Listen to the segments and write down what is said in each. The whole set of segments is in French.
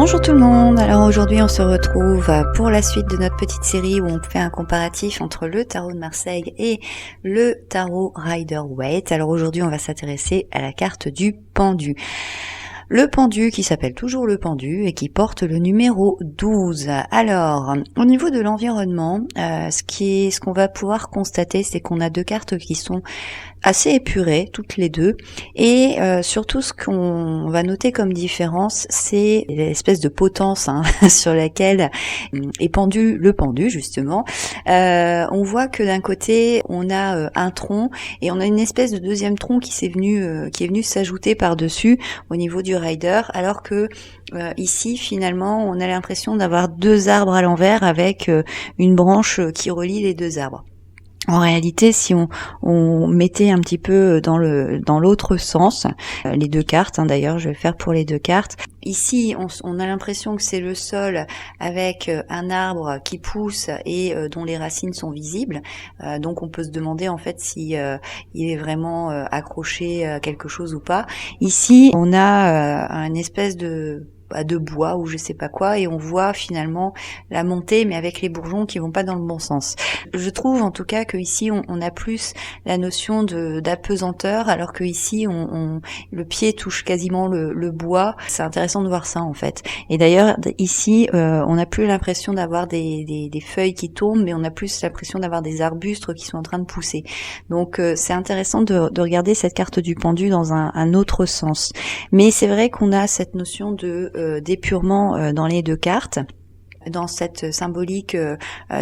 Bonjour tout le monde, alors aujourd'hui on se retrouve pour la suite de notre petite série où on fait un comparatif entre le tarot de Marseille et le tarot Rider-Waite. Alors aujourd'hui on va s'intéresser à la carte du pendu. Le pendu qui s'appelle toujours le pendu et qui porte le numéro 12. Alors, au niveau de l'environnement, ce qu'on va pouvoir constater, c'est qu'on a deux cartes qui sont assez épurées, toutes les deux, et surtout ce qu'on va noter comme différence, c'est l'espèce de potence sur laquelle est pendu le pendu, justement. On voit que d'un côté, on a un tronc, et on a une espèce de deuxième tronc qui est venu s'ajouter par-dessus au niveau du rider, alors que ici, finalement, on a l'impression d'avoir deux arbres à l'envers avec une branche qui relie les deux arbres. En réalité, si on mettait un petit peu dans l'autre sens, les deux cartes, d'ailleurs, je vais le faire pour les deux cartes. Ici, on a l'impression que c'est le sol avec un arbre qui pousse et dont les racines sont visibles. Donc, on peut se demander en fait si il est vraiment accroché à quelque chose ou pas. Ici, on a une espèce de bois ou je sais pas quoi, et on voit finalement la montée mais avec les bourgeons qui vont pas dans le bon sens. Je trouve en tout cas que ici on a plus la notion d'apesanteur, alors que ici le pied touche quasiment le bois. C'est intéressant de voir ça en fait. Et d'ailleurs ici on n'a plus l'impression d'avoir des feuilles qui tombent, mais on a plus l'impression d'avoir des arbustes qui sont en train de pousser. Donc c'est intéressant de regarder cette carte du pendu dans un autre sens. Mais c'est vrai qu'on a cette notion d'épurement dans les deux cartes. Dans cette symbolique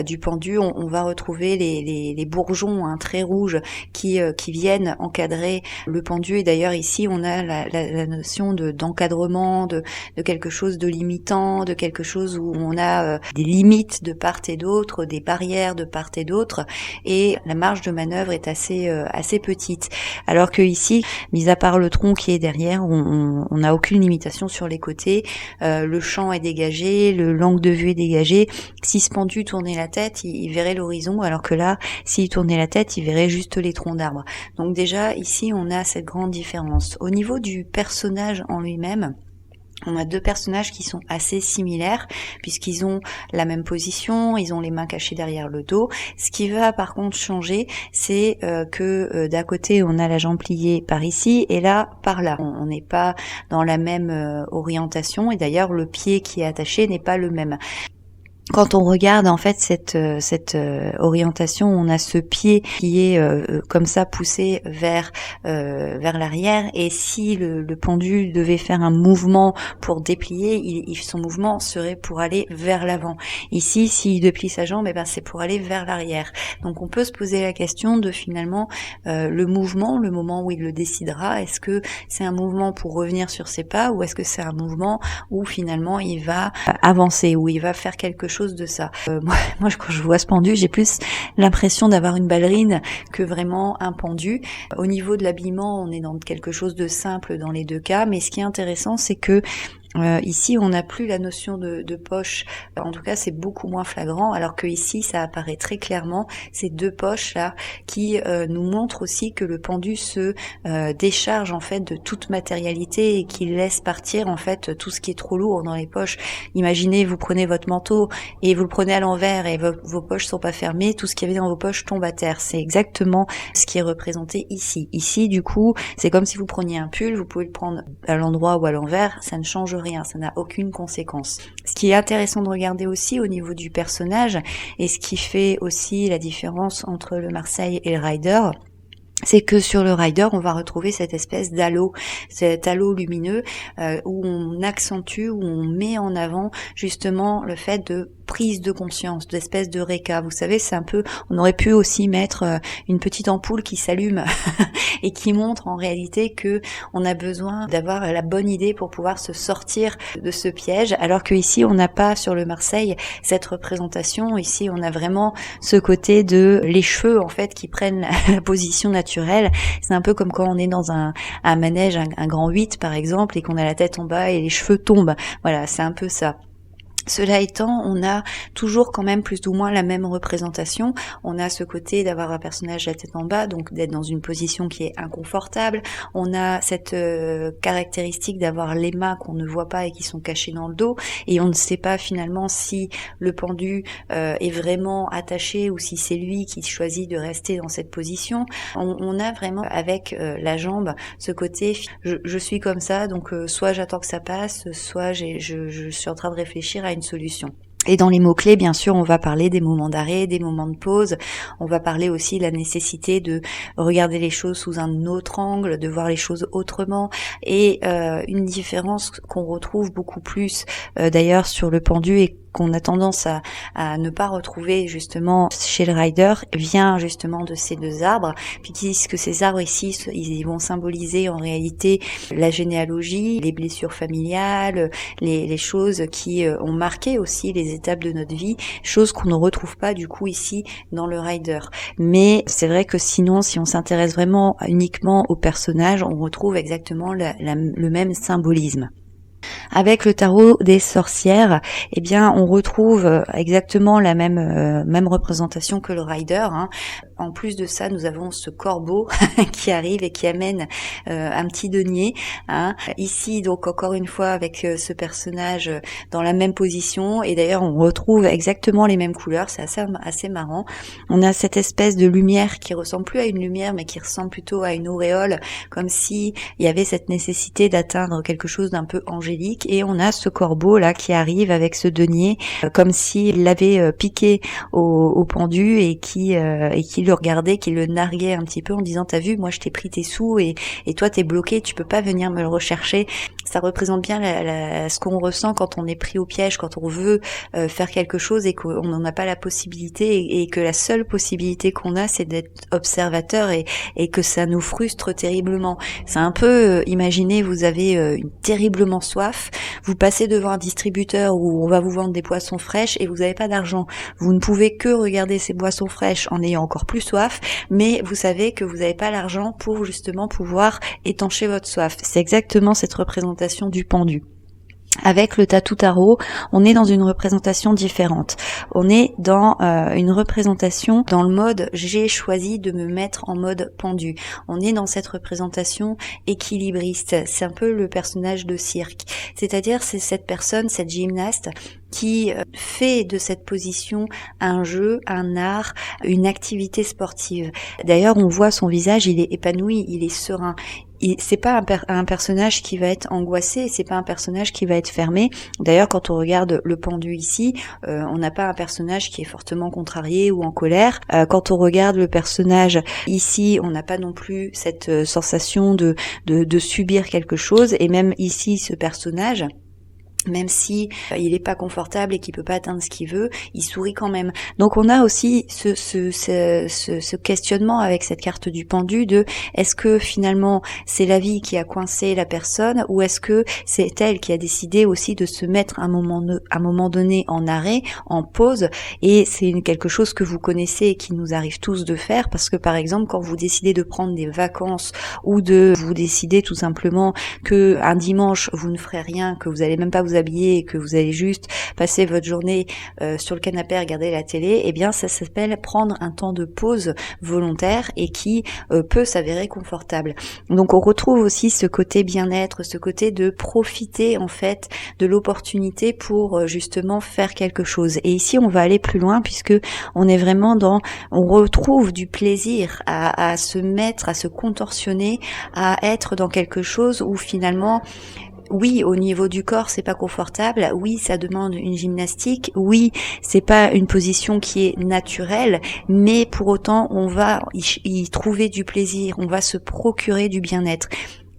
du pendu, on va retrouver les bourgeons très rouges qui viennent encadrer le pendu. Et d'ailleurs ici on a la notion d'encadrement, de quelque chose de limitant, de quelque chose où on a des limites de part et d'autre, des barrières de part et d'autre, et la marge de manœuvre est assez petite. Alors que ici, mis à part le tronc qui est derrière, on n'a aucune limitation sur les côtés. Le champ est dégagé, l'angle de vue est dégagé. Si ce pendu tournait la tête, il verrait l'horizon, alors que là, s'il tournait la tête, il verrait juste les troncs d'arbres. Donc déjà, ici, on a cette grande différence. Au niveau du personnage en lui-même, on a deux personnages qui sont assez similaires puisqu'ils ont la même position, ils ont les mains cachées derrière le dos. Ce qui va par contre changer, c'est que d'un côté on a la jambe pliée par ici et là par là. On n'est pas dans la même orientation, et d'ailleurs le pied qui est attaché n'est pas le même. Quand on regarde en fait cette orientation, on a ce pied qui est comme ça poussé vers l'arrière, et si le pendu devait faire un mouvement pour déplier, son mouvement serait pour aller vers l'avant. Ici, s'il déplie sa jambe, c'est pour aller vers l'arrière. Donc on peut se poser la question de finalement le mouvement, le moment où il le décidera. Est-ce que c'est un mouvement pour revenir sur ses pas, ou est-ce que c'est un mouvement où finalement il va avancer, où il va faire quelque chose de ça. Moi, quand je vois ce pendu, j'ai plus l'impression d'avoir une ballerine que vraiment un pendu. Au niveau de l'habillement, on est dans quelque chose de simple dans les deux cas, mais ce qui est intéressant, c'est que ici on n'a plus la notion de poche, en tout cas c'est beaucoup moins flagrant, alors que ici ça apparaît très clairement, ces deux poches là qui nous montrent aussi que le pendu se décharge en fait de toute matérialité et qu'il laisse partir en fait tout ce qui est trop lourd dans les poches. Imaginez, vous prenez votre manteau et vous le prenez à l'envers et vos poches sont pas fermées, tout ce qu'il y avait dans vos poches tombe à terre. C'est exactement ce qui est représenté ici. Ici du coup c'est comme si vous preniez un pull, vous pouvez le prendre à l'endroit ou à l'envers, ça ne change rien, ça n'a aucune conséquence. Ce qui est intéressant de regarder aussi au niveau du personnage, et ce qui fait aussi la différence entre le Marseille et le Rider, c'est que sur le rider, on va retrouver cette espèce d'halo, cet halo lumineux où on accentue, où on met en avant justement le fait de prise de conscience, d'espèce de réca. Vous savez, c'est un peu, on aurait pu aussi mettre une petite ampoule qui s'allume et qui montre en réalité que on a besoin d'avoir la bonne idée pour pouvoir se sortir de ce piège, alors que ici on n'a pas sur le Marseille cette représentation. Ici on a vraiment ce côté de les cheveux en fait qui prennent la position naturelle. C'est un peu comme quand on est dans un manège, un grand 8 par exemple, et qu'on a la tête en bas et les cheveux tombent. Voilà, c'est un peu ça. Cela étant, on a toujours quand même plus ou moins la même représentation. On a ce côté d'avoir un personnage la tête en bas, donc d'être dans une position qui est inconfortable. On a cette caractéristique d'avoir les mains qu'on ne voit pas et qui sont cachées dans le dos, et on ne sait pas finalement si le pendu est vraiment attaché ou si c'est lui qui choisit de rester dans cette position. On a vraiment avec la jambe ce côté je suis comme ça, donc soit j'attends que ça passe, soit je suis en train de réfléchir à une solution. Et dans les mots-clés, bien sûr, on va parler des moments d'arrêt, des moments de pause. On va parler aussi de la nécessité de regarder les choses sous un autre angle, de voir les choses autrement. Et une différence qu'on retrouve beaucoup plus d'ailleurs sur le pendu et qu'on a tendance à ne pas retrouver justement chez le rider vient justement de ces deux arbres, puisque ces arbres ici, ils vont symboliser en réalité la généalogie, les blessures familiales, les choses qui ont marqué aussi les étapes de notre vie, choses qu'on ne retrouve pas du coup ici dans le rider. Mais c'est vrai que sinon, si on s'intéresse vraiment uniquement au personnage, on retrouve exactement le même symbolisme. Avec le tarot des sorcières, eh bien, on retrouve exactement la même représentation que le rider. En plus de ça, nous avons ce corbeau qui arrive et qui amène un petit denier. Ici, donc encore une fois, avec ce personnage dans la même position. Et d'ailleurs, on retrouve exactement les mêmes couleurs. C'est assez marrant. On a cette espèce de lumière qui ressemble plus à une lumière, mais qui ressemble plutôt à une auréole, comme si il y avait cette nécessité d'atteindre quelque chose d'un peu angélique. Et on a ce corbeau là qui arrive avec ce denier, comme s'il l'avait piqué au pendu et qui le regardait, qui le narguait un petit peu en disant t'as vu, moi je t'ai pris tes sous et toi t'es bloqué, tu peux pas venir me le rechercher. Ça représente bien ce qu'on ressent quand on est pris au piège, quand on veut faire quelque chose et qu'on n'en a pas la possibilité et que la seule possibilité qu'on a c'est d'être observateur et que ça nous frustre terriblement. C'est un peu, imaginez, vous avez terriblement soif, vous passez devant un distributeur où on va vous vendre des boissons fraîches et vous n'avez pas d'argent. Vous ne pouvez que regarder ces boissons fraîches en ayant encore plus soif, mais vous savez que vous n'avez pas l'argent pour justement pouvoir étancher votre soif. C'est exactement cette représentation du pendu. Avec le tatou tarot, on est dans une représentation différente. On est dans une représentation dans le mode j'ai choisi de me mettre en mode pendu. On est dans cette représentation équilibriste. C'est un peu le personnage de cirque. C'est-à-dire c'est cette personne, cette gymnaste qui fait de cette position un jeu, un art, une activité sportive. D'ailleurs, on voit son visage, il est épanoui, il est serein. C'est pas un personnage qui va être angoissé, c'est pas un personnage qui va être fermé. D'ailleurs, quand on regarde le pendu ici, on n'a pas un personnage qui est fortement contrarié ou en colère. Quand on regarde le personnage ici, on n'a pas non plus cette sensation de subir quelque chose. Et même ici, ce personnage, même si il est pas confortable et qu'il peut pas atteindre ce qu'il veut, il sourit quand même. Donc on a aussi ce questionnement avec cette carte du pendu de est-ce que finalement c'est la vie qui a coincé la personne ou est-ce que c'est elle qui a décidé aussi de se mettre à un moment donné en arrêt, en pause, et c'est quelque chose que vous connaissez et qui nous arrive tous de faire parce que par exemple quand vous décidez de prendre des vacances ou de vous décidez tout simplement que un dimanche vous ne ferez rien, que vous allez même pas vous habiller et que vous allez juste passer votre journée sur le canapé à regarder la télé, eh bien ça s'appelle prendre un temps de pause volontaire et qui peut s'avérer confortable. Donc on retrouve aussi ce côté bien-être, ce côté de profiter en fait de l'opportunité pour justement faire quelque chose. Et ici on va aller plus loin puisque on est vraiment on retrouve du plaisir à se mettre, à se contorsionner, à être dans quelque chose où finalement oui, au niveau du corps, c'est pas confortable. Oui, ça demande une gymnastique. Oui, c'est pas une position qui est naturelle, mais pour autant, on va y trouver du plaisir. On va se procurer du bien-être.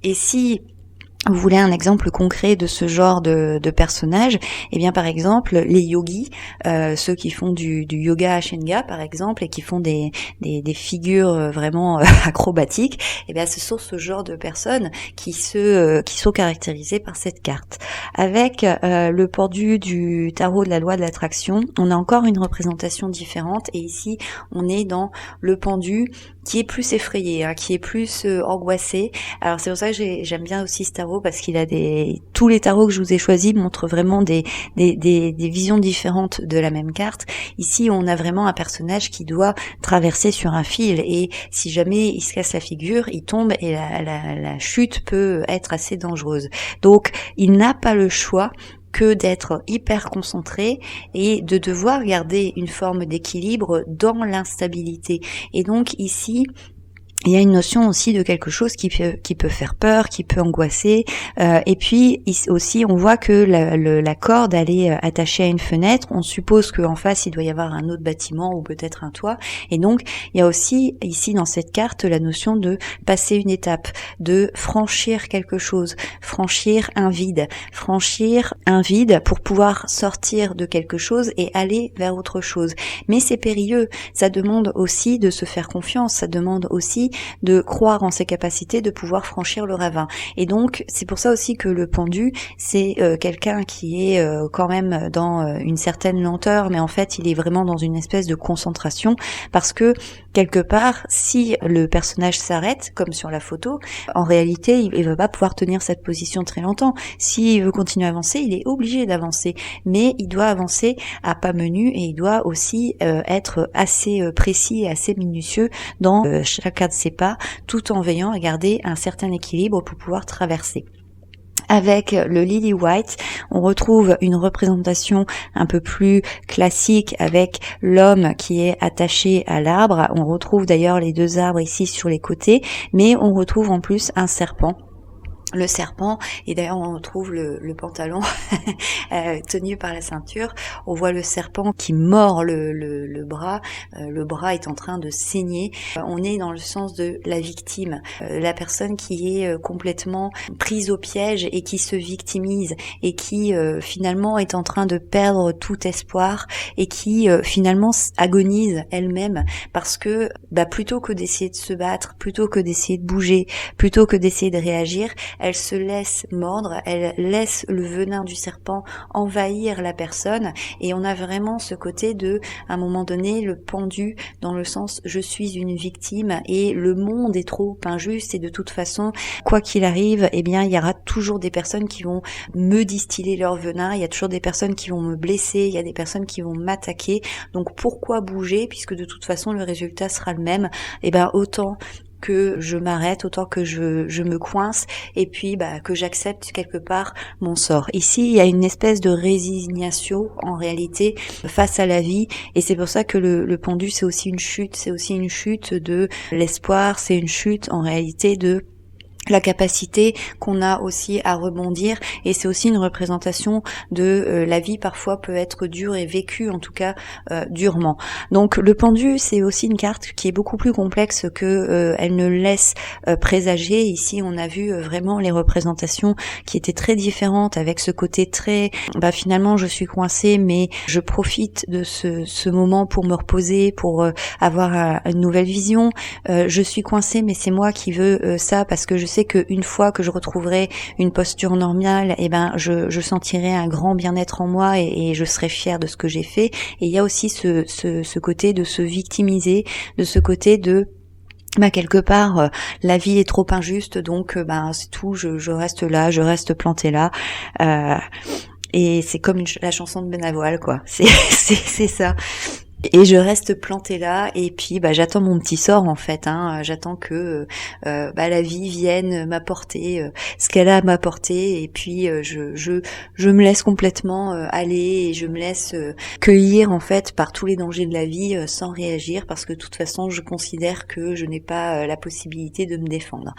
Et si vous voulez un exemple concret de ce genre de personnage, eh bien par exemple les yogis, ceux qui font du yoga Ashtanga par exemple et qui font des figures vraiment acrobatiques, eh bien ce sont ce genre de personnes qui sont caractérisées par cette carte. Avec le pendu du tarot de la loi de l'attraction, on a encore une représentation différente et ici on est dans le pendu qui est plus effrayé, qui est plus angoissé. Alors c'est pour ça que j'aime bien aussi ce tarot tarot parce qu'il a tous les tarots que je vous ai choisis montrent vraiment des visions différentes de la même carte. Ici, on a vraiment un personnage qui doit traverser sur un fil et si jamais il se casse la figure, il tombe et la chute peut être assez dangereuse. Donc, il n'a pas le choix que d'être hyper concentré et de devoir garder une forme d'équilibre dans l'instabilité. Et donc ici, il y a une notion aussi de quelque chose qui peut faire peur, qui peut angoisser. Et puis aussi, on voit que la corde, elle est attachée à une fenêtre. On suppose qu'en face, il doit y avoir un autre bâtiment ou peut-être un toit. Et donc, il y a aussi ici dans cette carte la notion de passer une étape, de franchir quelque chose, franchir un vide pour pouvoir sortir de quelque chose et aller vers autre chose. Mais c'est périlleux. Ça demande aussi de se faire confiance. Ça demande aussi de croire en ses capacités de pouvoir franchir le ravin. Et donc, c'est pour ça aussi que le pendu, c'est quelqu'un qui est quand même dans une certaine lenteur, mais en fait, il est vraiment dans une espèce de concentration, parce que, quelque part, si le personnage s'arrête, comme sur la photo, en réalité, il va pas pouvoir tenir cette position très longtemps. S'il veut continuer à avancer, il est obligé d'avancer, mais il doit avancer à pas menus et il doit aussi être assez précis et assez minutieux dans chacun de ses pas, tout en veillant à garder un certain équilibre pour pouvoir traverser. Avec le Lily White, on retrouve une représentation un peu plus classique avec l'homme qui est attaché à l'arbre. On retrouve d'ailleurs les deux arbres ici sur les côtés, mais on retrouve en plus un serpent. Le serpent, et d'ailleurs on retrouve le pantalon tenu par la ceinture. On voit le serpent qui mord le bras. Le bras est en train de saigner. On est dans le sens de la victime, la personne qui est complètement prise au piège et qui se victimise et qui finalement est en train de perdre tout espoir et qui finalement agonise elle-même parce que plutôt que d'essayer de se battre, plutôt que d'essayer de bouger, plutôt que d'essayer de réagir, elle se laisse mordre, elle laisse le venin du serpent envahir la personne et on a vraiment ce côté de, à un moment donné, le pendu dans le sens je suis une victime et le monde est trop injuste et de toute façon, quoi qu'il arrive, eh bien il y aura toujours des personnes qui vont me distiller leur venin, il y a toujours des personnes qui vont me blesser, il y a des personnes qui vont m'attaquer, donc pourquoi bouger puisque de toute façon le résultat sera le même, eh ben autant que je m'arrête, autant que je me coince et puis que j'accepte quelque part mon sort. Ici, il y a une espèce de résignation en réalité face à la vie et c'est pour ça que le pendu c'est aussi une chute de l'espoir, c'est une chute en réalité de la capacité qu'on a aussi à rebondir et c'est aussi une représentation de la vie parfois peut être dure et vécue en tout cas durement. Donc le pendu c'est aussi une carte qui est beaucoup plus complexe que elle ne laisse présager. Ici on a vu vraiment les représentations qui étaient très différentes avec ce côté très finalement je suis coincée mais je profite de ce moment pour me reposer, pour avoir une nouvelle vision. Je suis coincée mais c'est moi qui veux ça parce que je sais qu'une fois que je retrouverai une posture normale, je sentirai un grand bien-être en moi et je serai fière de ce que j'ai fait. Et il y a aussi ce côté de se victimiser, de ce côté de quelque part la vie est trop injuste donc c'est tout, je reste là, je reste plantée là. Et c'est comme la chanson de Benavoil quoi. C'est ça. Et je reste plantée là et puis j'attends mon petit sort en fait. J'attends que la vie vienne m'apporter ce qu'elle a à m'apporter et puis je me laisse complètement aller et je me laisse cueillir en fait par tous les dangers de la vie sans réagir parce que de toute façon je considère que je n'ai pas la possibilité de me défendre.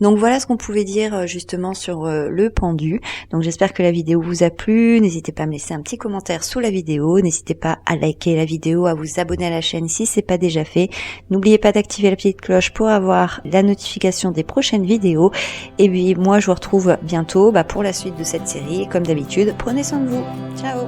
Donc voilà ce qu'on pouvait dire justement sur le pendu. Donc j'espère que la vidéo vous a plu. N'hésitez pas à me laisser un petit commentaire sous la vidéo. N'hésitez pas à liker la vidéo, à vous abonner à la chaîne si c'est pas déjà fait. N'oubliez pas d'activer la petite cloche pour avoir la notification des prochaines vidéos. Et puis moi je vous retrouve bientôt pour la suite de cette série. Et comme d'habitude, prenez soin de vous. Ciao!